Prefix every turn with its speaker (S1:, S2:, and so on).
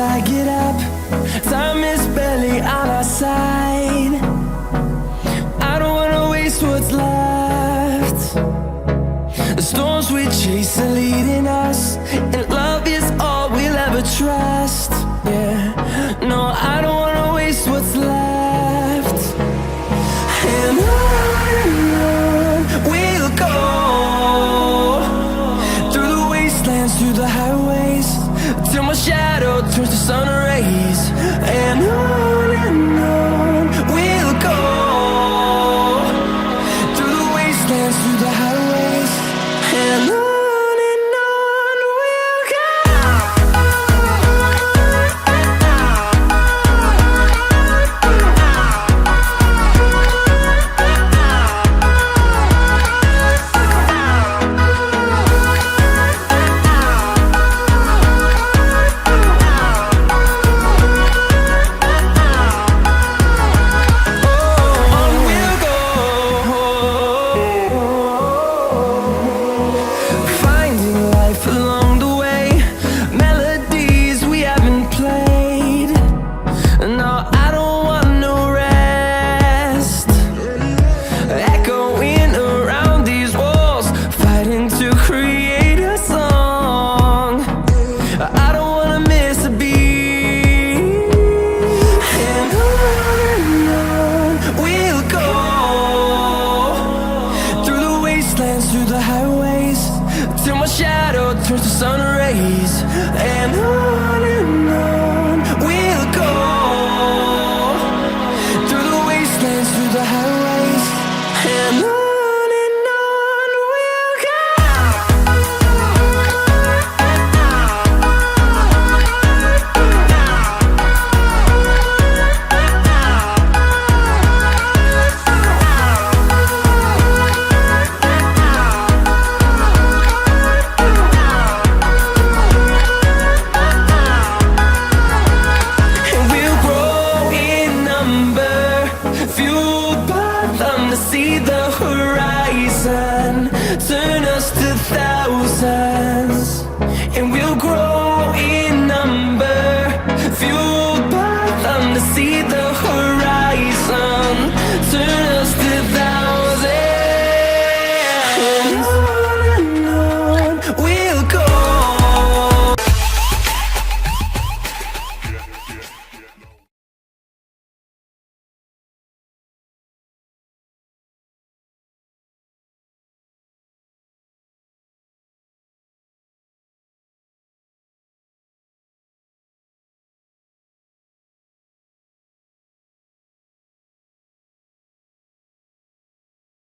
S1: I get up. Time is barely on our side. I don't wanna waste what's left. The storms we chase are leading us, and love is all we'll ever trust. Yeah, no, I don't wanna waste what's left. And on we'll go, through the wastelands, through the highways, till my shadow turns to sun rays. And on we'll go, through the wastelands, through the highways, and on we'll go. Through the highways, till my shadow turns to sun rays. And on we'll go, through the wastelands, through the highways, and on we'll go. Fueled by them to see the